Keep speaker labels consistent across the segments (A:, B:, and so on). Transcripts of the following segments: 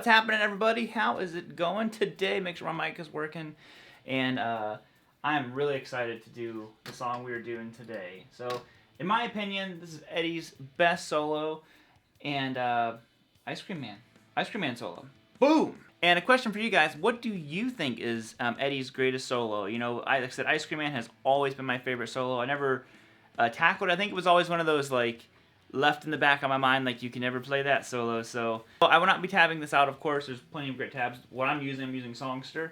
A: What's happening, everybody? How is it going today? Make sure my mic is working. And I'm really excited to do the song we are doing today. So, in my opinion, this is Eddie's best solo. And Ice Cream Man solo. Boom! And a question for you guys, what do you think is Eddie's greatest solo? You know, like I said, Ice Cream Man has always been my favorite solo. I never tackled it. I think it was always one of those, like, left in the back of my mind, like, you can never play that solo. So I will not be tabbing this out, of course. There's plenty of great tabs. What I'm using Songster,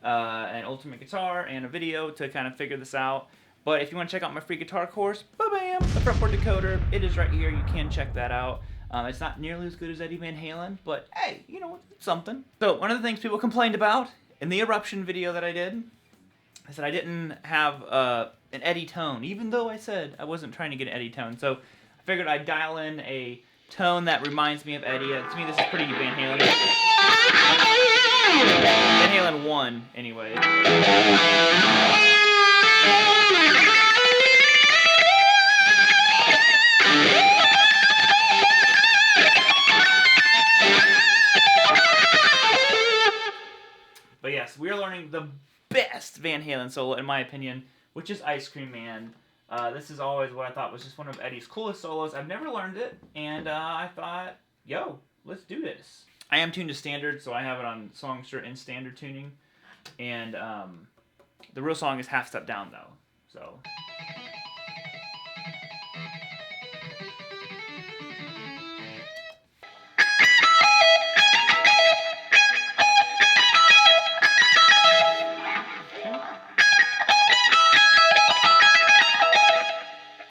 A: an Ultimate Guitar, and a video to kind of figure this out. But if you want to check out my free guitar course, ba-bam, the fretboard decoder, it is right here. You can check that out. It's not nearly as good as Eddie Van Halen, but hey, you know, it's something. So one of the things people complained about in the Eruption video that I did, I said I didn't have an Eddie tone, even though I said I wasn't trying to get an Eddie tone. So I figured I'd dial in a tone that reminds me of Eddie. To me, this is pretty Van Halen. Van Halen 1, anyway. But yes, we are learning the best Van Halen solo, in my opinion, which is Ice Cream Man. This is always what I thought was just one of Eddie's coolest solos. I've never learned it, and I thought, yo, let's do this. I am tuned to standard, so I have it on Songster in standard tuning, and the real song is half step down, though, so...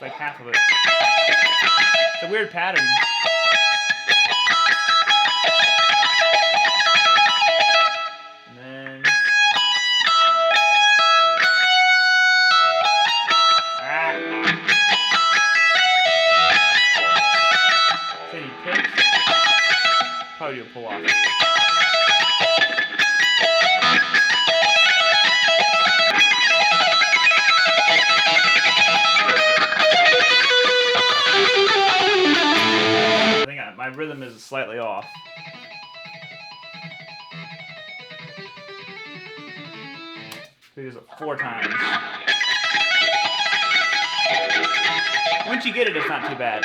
A: like half of it. It's a weird pattern. And then... So you pitch. Probably do a pull off. My rhythm is slightly off. We use it 4 times. Once you get it, it's not too bad.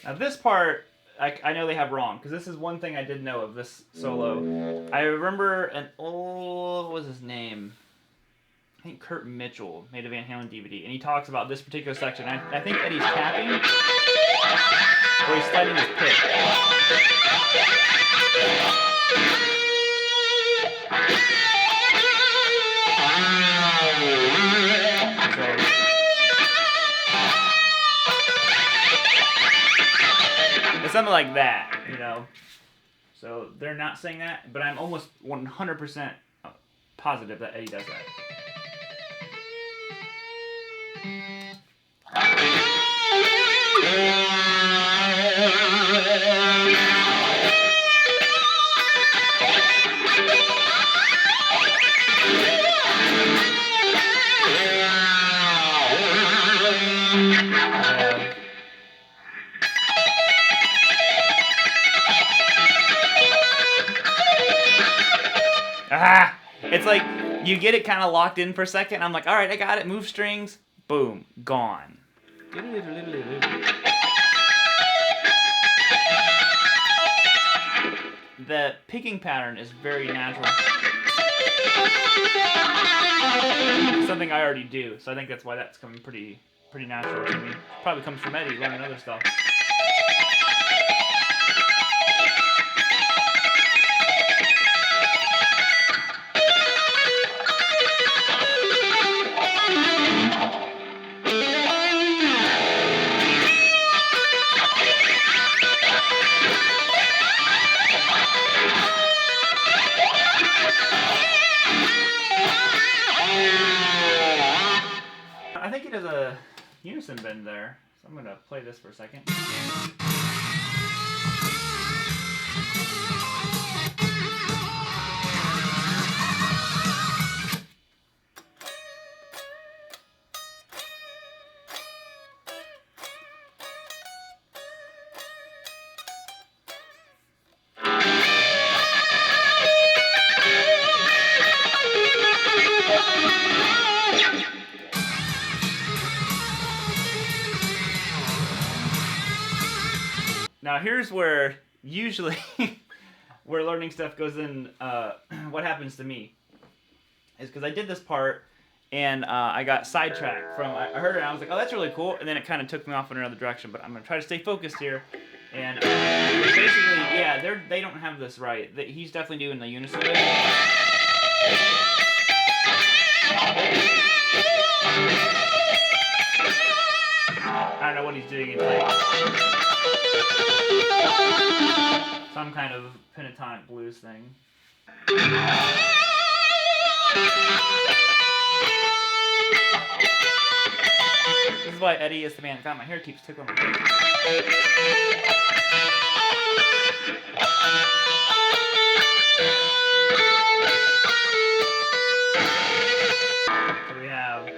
A: Now this part, I know they have wrong, because this is one thing I did know of this solo. I remember an old, what was his name? I think Kurt Mitchell made a Van Halen DVD, and he talks about this particular section. I think Eddie's tapping, or he's sliding his pick. Something like that, you know. So they're not saying that, but I'm almost 100% positive that Eddie does that. It's like, you get it kind of locked in for a second, I'm like, alright, I got it, move strings, boom, gone. The picking pattern is very natural. Something I already do, so I think that's why that's coming pretty natural to me. Probably comes from Eddie learning other stuff. I think he does a unison bend there, so I'm going to play this for a second. Now here's where usually where learning stuff goes in. What happens to me is because I did this part and I got sidetracked from. I heard it and I was like, oh, that's really cool, and then it kind of took me off in another direction. But I'm gonna try to stay focused here. And basically, yeah, they don't have this right. He's definitely doing the unison of it. I don't know what he's doing. It's like some kind of pentatonic blues thing. This is why Eddie is the man. God, my hair keeps tickling my face. So we have.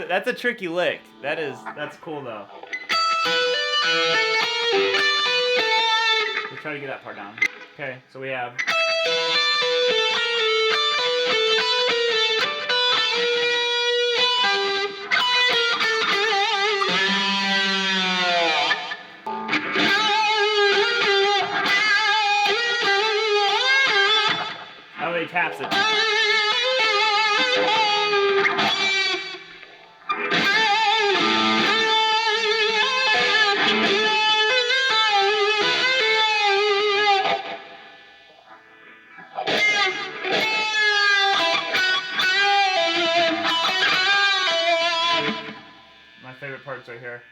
A: That's a tricky lick. That's cool though. Let's try to get that part down. Okay, so we have. Oh, he taps it. My favorite part's right here.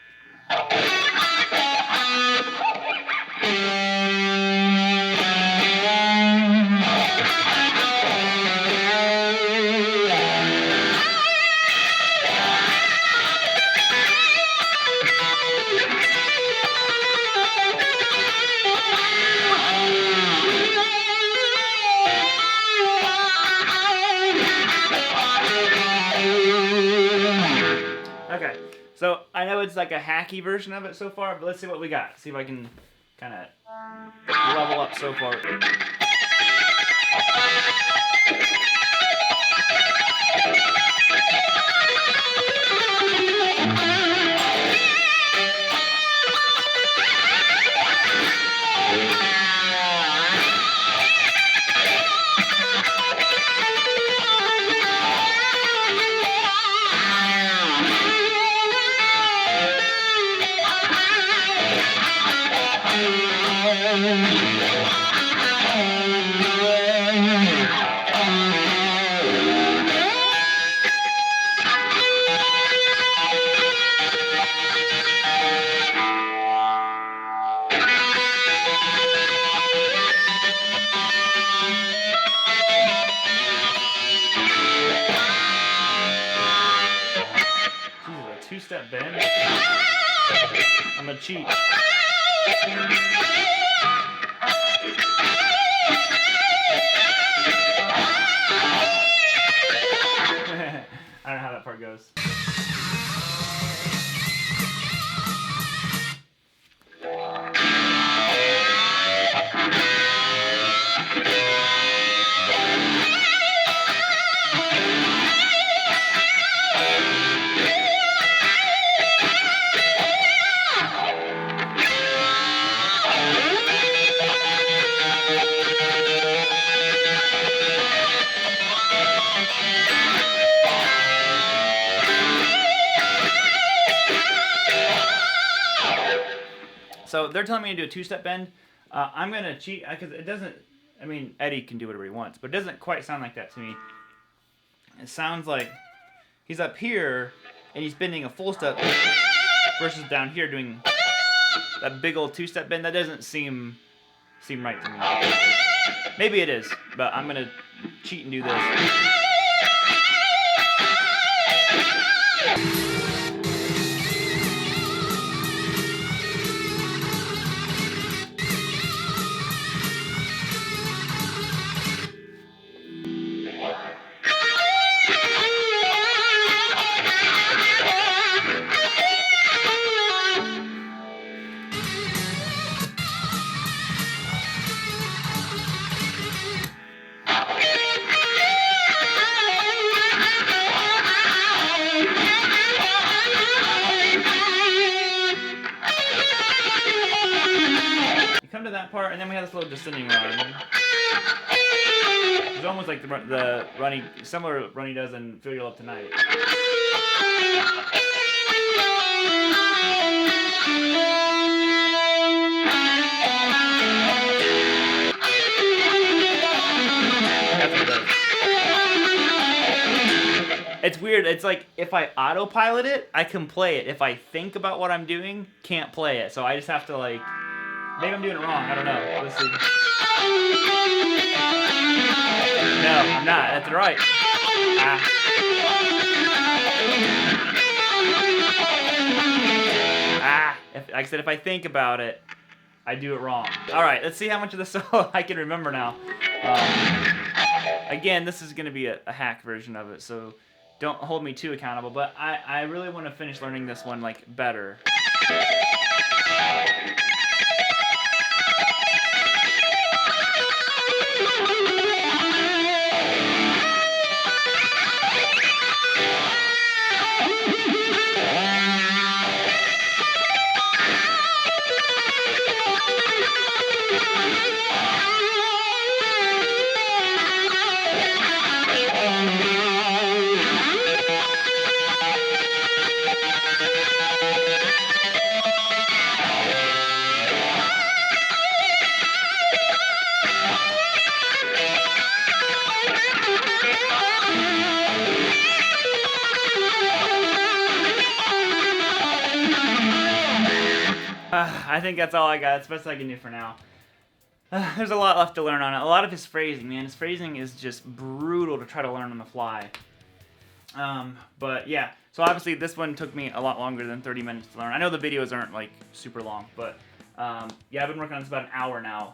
A: Okay, so I know it's like a hacky version of it so far, but let's see what we got. See if I can kind of level up so far. Two-step bend. I'm gonna cheat. I don't know how that part goes. So they're telling me to do a two-step bend. I'm going to cheat because it doesn't, I mean, Eddie can do whatever he wants, but it doesn't quite sound like that to me. It sounds like he's up here and he's bending a full step versus down here doing that big old two-step bend. That doesn't seem right to me. Maybe it is, but I'm gonna cheat and do this. Come to that part, and then we have this little descending run. It's almost like the runny, similar run he does in Feel Your Love Tonight. That's what it does. It's weird. It's like if I autopilot it, I can play it. If I think about what I'm doing, can't play it. So I just have to like. Maybe I'm doing it wrong. I don't know. Let's see. No, I'm not. That's right. Like I said, if I think about it, I do it wrong. All right, let's see how much of the solo I can remember now. Again, this is going to be a hack version of it, so don't hold me too accountable. But I really want to finish learning this one like better. I think that's all I got. That's the best I can do for now. There's a lot left to learn on it. A lot of his phrasing, man. His phrasing is just brutal to try to learn on the fly. But yeah, so obviously this one took me a lot longer than 30 minutes to learn. I know the videos aren't like super long, but yeah, I've been working on this about an hour now,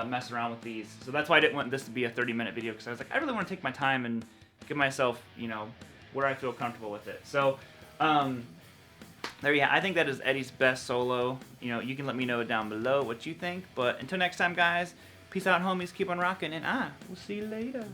A: messing around with these. So that's why I didn't want this to be a 30-minute video, because I was like, I really want to take my time and give myself, you know, where I feel comfortable with it. So, there you go. I think that is Eddie's best solo. You know, you can let me know down below what you think. But until next time, guys, peace out, homies. Keep on rocking, and we'll see you later.